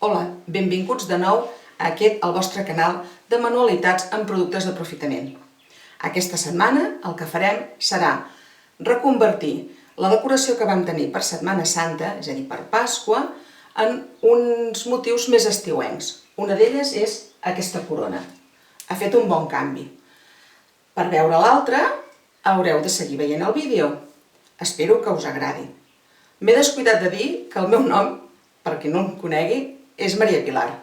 Hola, benvinguts de nou a el vostre canal de manualitats en productes d'aprofitament. Aquesta setmana el que farem serà reconvertir la decoració que vam tenir per Setmana Santa, és a dir, per Pasqua, en uns motius més estiuencs. Una d'elles és aquesta corona. Ha fet un bon canvi. Per veure l'altra haureu de seguir veient el vídeo. Espero que us agradi. M'he descuidat de dir que el meu nom, per qui no em conegui, és Maria Pilar.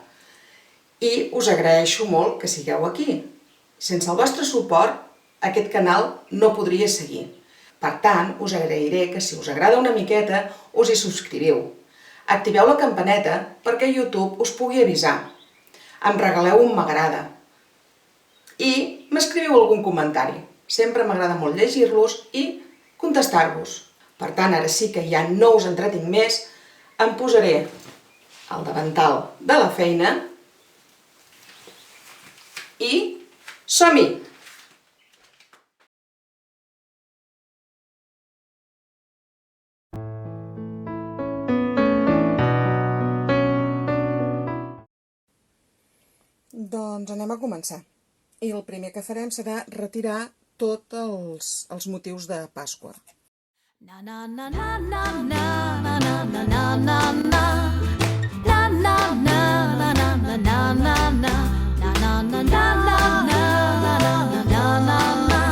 I us agraeixo molt que sigueu aquí. Sense el vostre suport, aquest canal no podria seguir. Per tant, us agrairé que si us agrada una miqueta, us hi subscriviu. Activeu la campaneta perquè YouTube us pugui avisar. Em regaleu un m'agrada. I m'escriviu algun comentari. Sempre m'agrada molt llegir-los i contestar-vos. Per tant, ara sí que ja no us entretinc més, em posaré el davantal de la feina i som-hi! Doncs anem a començar. I el primer que farem serà retirar tots els motius de Pasqua. Na na na na na na na na na na na na. Na na na na na na na na na. Na na na na na na na na na na.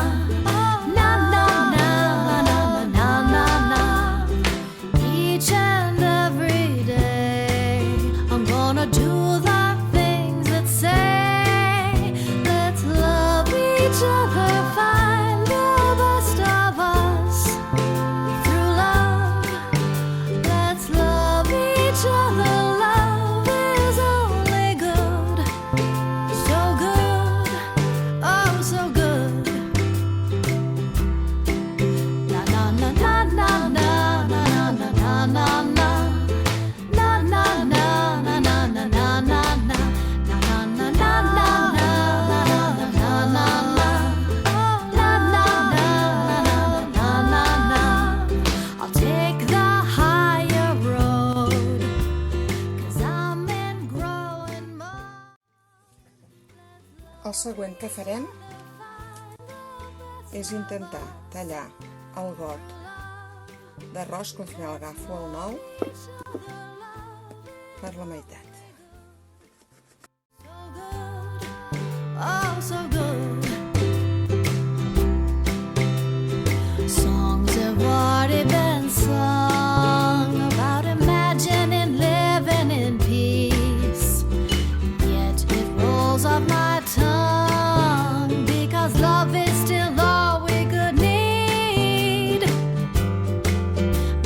Na na na na na na na. Each and every day I'm gonna do the things that say let's love each other, find the best of us through love. Let's love each other. Love is only good, so good, oh so good. Na na na na na na na na na na na. Na na na na na na na na na. Na na na na na na na na na na. Na na na na na na. I'll take the higher road, 'cause I'm in growing mode. El següent que farem és intentar tallar el got d'arròs, que al final agafo el nou, per la meitat. Oh, so good. Songs have already been sung about imagining living in peace. Yet it rolls off my tongue because love is still all we could need.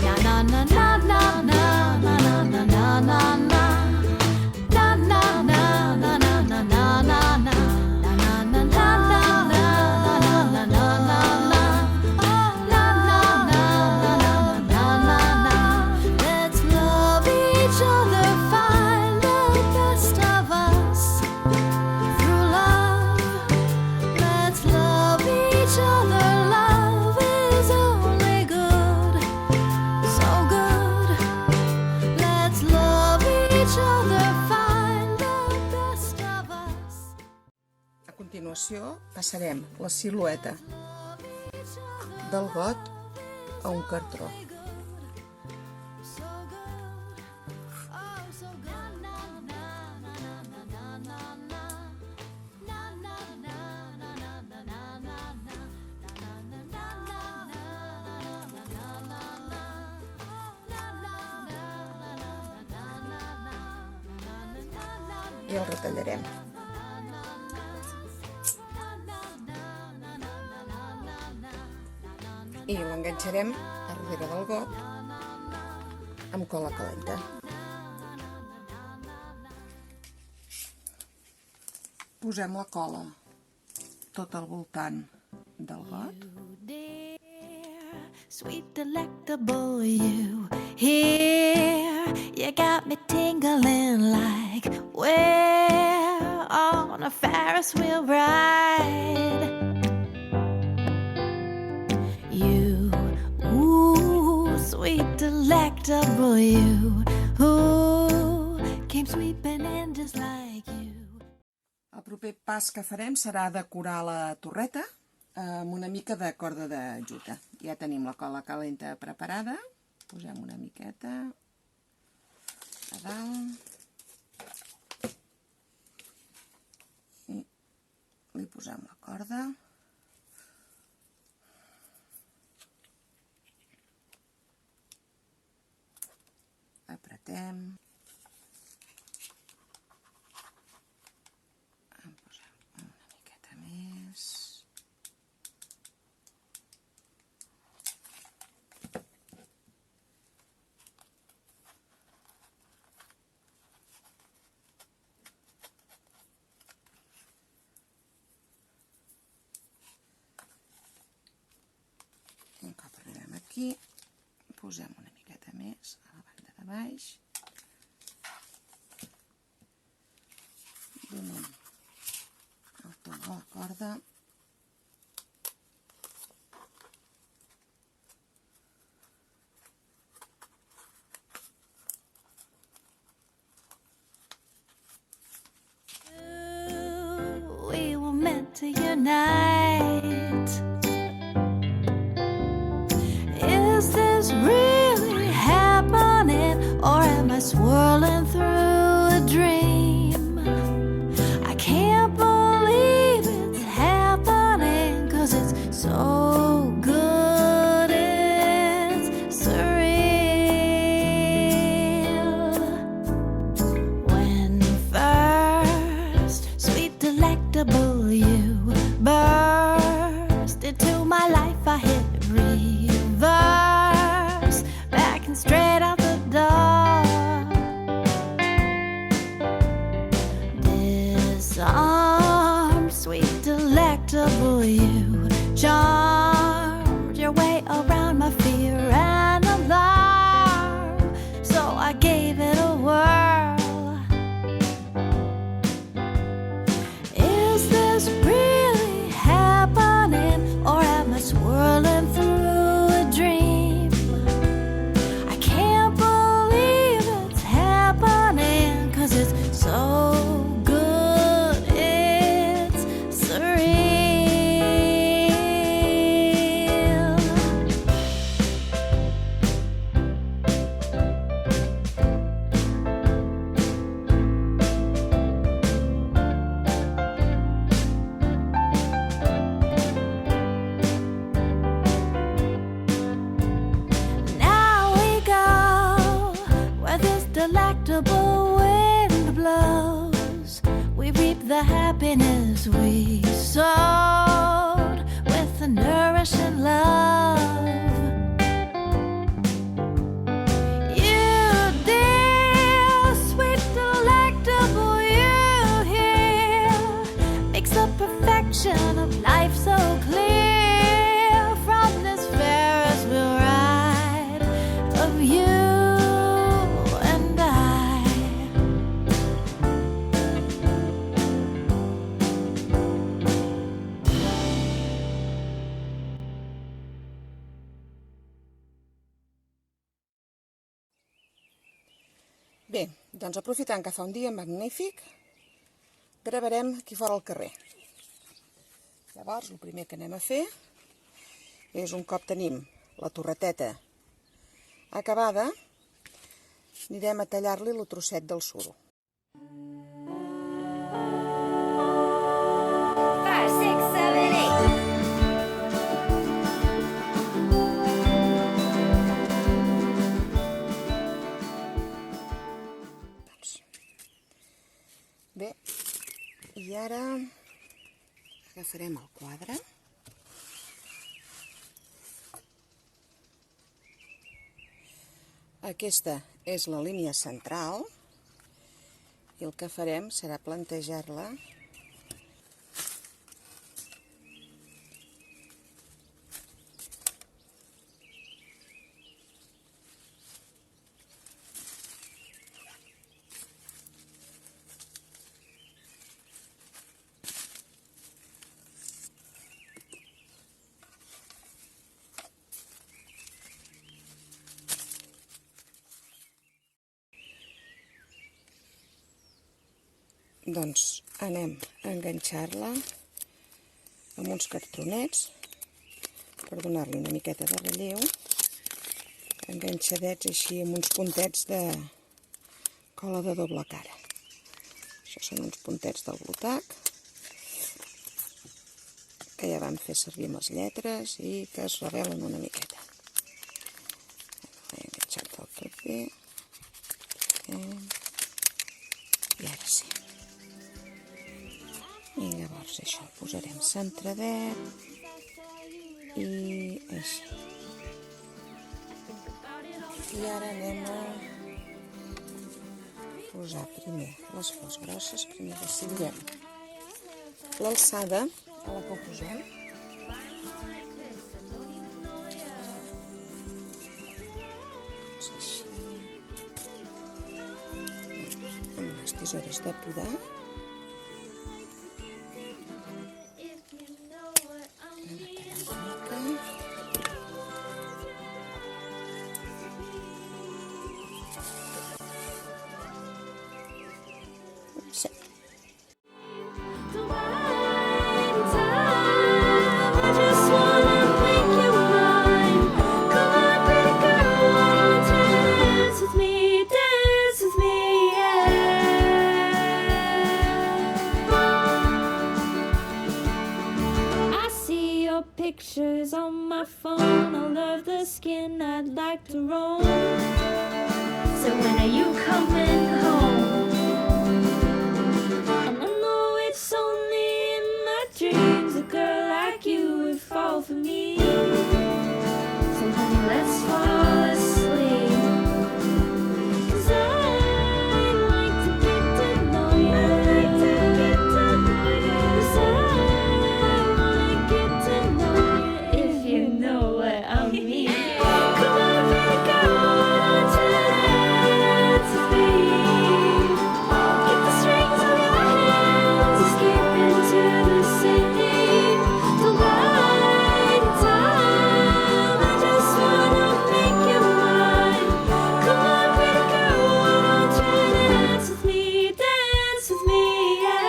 Na na na na na na na na na na na na. Na na na na na na na na na. Na na na na na na na na na na. Na na na na na na na. Let's love each other, find the best of us through love. Let's love each other. Love is only good, so good. Let's love each other, find the best of us. A continuació passarem la silueta del got a un cartró. I el retallarem. I l'enganxarem a darrere del got amb cola calenta. Posem la cola tot al voltant del got. Sweet delectable you here, you got me tingling like we're on a Ferris wheel ride. You, ooh, sweet delectable you, ooh, keeps sweeping in just like you. El proper pas que farem serà decorar la torreta amb una mica de corda de juta. Ja tenim la cola calenta preparada. Posem una miqueta a dalt. I li posem la corda. Apretem. En posem una miqueta més. I un cop arribem aquí, posem una miqueta més a la banda de baix. Donem el to a la corda. We were meant to unite. Is this really happening, or am I swirling through a dream? I can't believe it's happening, 'cause it's so good, it's surreal. When first, sweet delectable, you burst into my life, I hit reverse, backing straight out the door. Disarmed, sweet delectable, you charmed your way around my fear and alarm, so I gave it a whirl. Is this really happening, or am I swirling through a dream? I can't believe it's happening, 'cause it's so good, it's surreal. Now we go where this delectable wind blows. We reap the happiness we sowed with a nourishing love. You dear, sweet delectable, you here makes the perfection of life so clear from this Ferris wheel ride of you and I. Bé, doncs aprofitant que fa un dia magnífic, gravarem aquí fora al carrer. Llavors, el primer que anem a fer és, un cop tenim la torreteta acabada, anirem a tallar-li el trosset del suro. 5, 6, 7, 8. Bé, i ara agafarem el quadre. Aquesta és la línia central i el que farem serà plantejar-la doncs anem a enganxar-la amb uns cartronets per donar-li una miqueta de relleu, enganxadets així amb uns puntets de cola de doble cara. Això són uns puntets del Blu-Tack que ja vam fer servir amb les lletres i que es revelen una miqueta. He enganxat del tot bé. I ara sí. I llavors això, posarem centradet i així. I ara anem a posar primer les flors grosses, primer decidirem l'alçada a la que ho posem. Així. Amb les tisores de podar. Sí. Pictures on my phone, all of the skin I'd like to roam. So when are you coming home? And I know it's only in my dreams a girl like you would fall for me. So honey, let's fall asleep. 'Cause I'd like to get to know you. Cause I wanna get to know you, if you know what I mean. Come on, baby girl, tonight to be. Get the strings on your hands, escape into the city. Don't bide the time, I just wanna make you mine. Come on, baby girl, try to dance with me, yeah.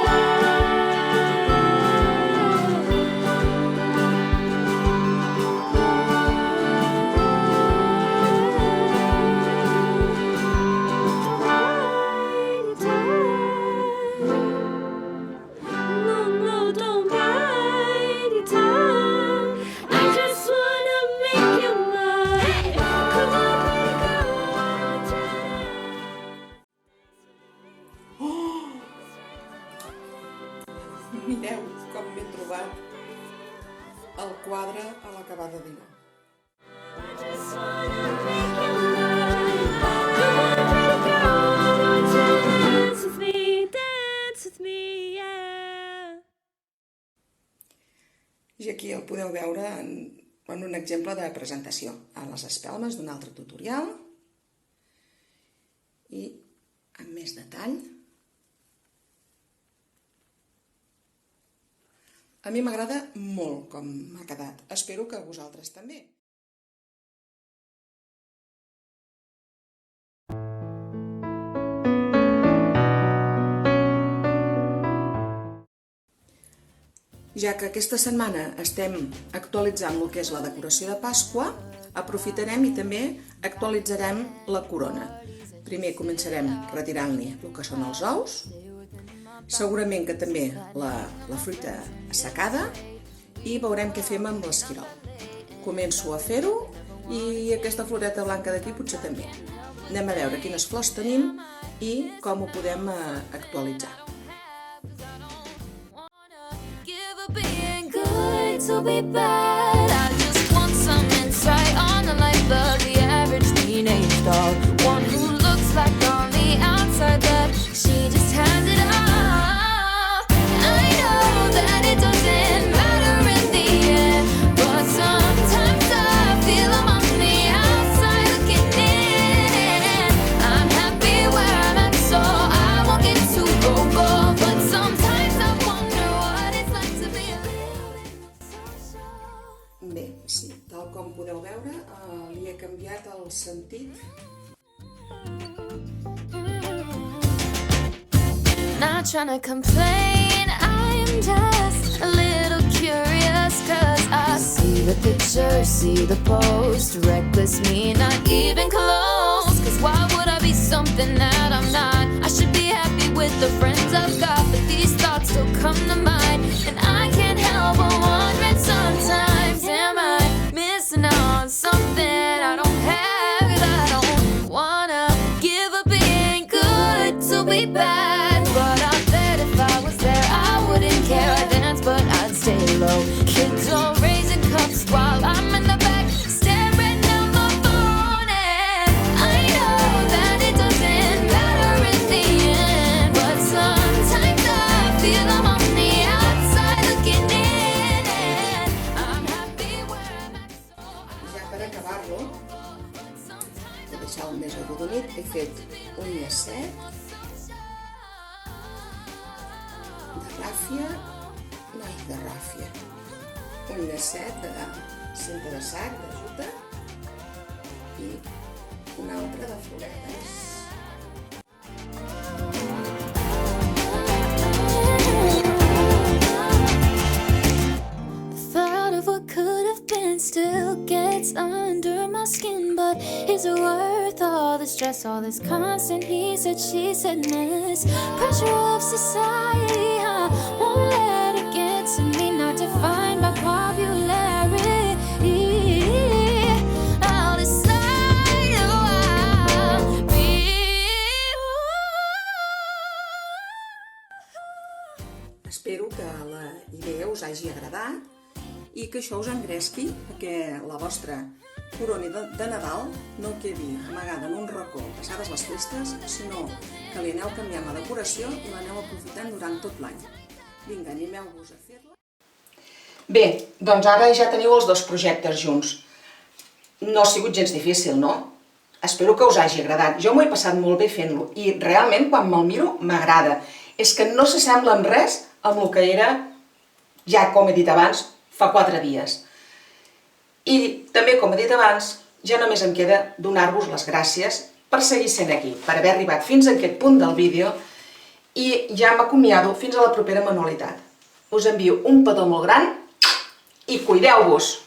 No, don't bide your time. I just wanna make you mine. Come on, baby girl, Mireu com m'he trobat el quadre a l'acabar de dinar. I just wanna make you mine. Come on, baby girl, dance with me, yeah. I aquí el podeu veure en un exemple de presentació a les espelmes d'un altre tutorial i amb més detall. A mi m'agrada molt com m'ha quedat. Espero que a vosaltres també. Ja que aquesta setmana estem actualitzant el que és la decoració de Pasqua, aprofitarem i també actualitzarem la corona. Primer començarem retirant-li el que són els ous, segurament que també la fruita assecada, i veurem què fem amb l'esquirol. Començo a fer-ho i aquesta floreta blanca d'aquí potser també. Anem a veure quines flors tenim i com ho podem actualitzar. Being good to be bad. I just want some insight on the life of the average teenage dog. One who looks like on the outside that she just has it all. I know that it doesn't matter in the end, but sometimes I feel I'm on the outside looking in. I'm happy where I'm at, so I won't get too go-go, but sometimes I wonder what it's like to be a little bit social. Bé, sí, tal com podeu veure, li he canviat el sentit. Not trying to complain, I am just a little curious, 'cause I see the picture, see the post, reckless me, not even close. 'Cause why would I be something that I'm not? I should be happy with the friends I've got, but these thoughts still come to mind, and I can't help but wondering sometimes, am I missing out on something I don't have? 'Cause I don't wanna give up being good to be bad, but I bet if I was there I wouldn't care. I'd dance but I'd stay low. Kids all raising cups while I'm in the back staring at my phone, and I know that it doesn't matter in the end, but sometimes I feel I'm on the outside looking in, and I'm happy where I'm at. Ja per acabar-lo, per deixar-lo més arrodonit, he fet un llacet de ràfia, de ràfia, un llacet de cinta de sac, de juta, i un altre de floretes. Thought of what could have been still gets under my skin, but is it worth all the stress, all this constant he said, she saidness? Pressure of society, I won't let it get to me, not defined by popularity. I'll decide who I'll be. Espero que la idea us hagi agradat i que això us engresqui perquè la vostra corona de Nadal no quedi amagada en un racó passades les festes, sinó que li aneu canviant la decoració i l'aneu aprofitant durant tot l'any. Vinga, animeu-vos a fer-la. Bé, doncs ara ja teniu els dos projectes junts. No ha sigut gens difícil, no? Espero que us hagi agradat. Jo m'ho he passat molt bé fent-lo i realment quan me'l miro m'agrada. És que no s'assembla en res amb el que era, ja com he dit abans, fa 4 dies. I també, com he dit abans, ja només em queda donar-vos les gràcies per seguir sent aquí, per haver arribat fins a aquest punt del vídeo, i ja m'acomiado fins a la propera manualitat. Us envio un petó molt gran i cuideu-vos!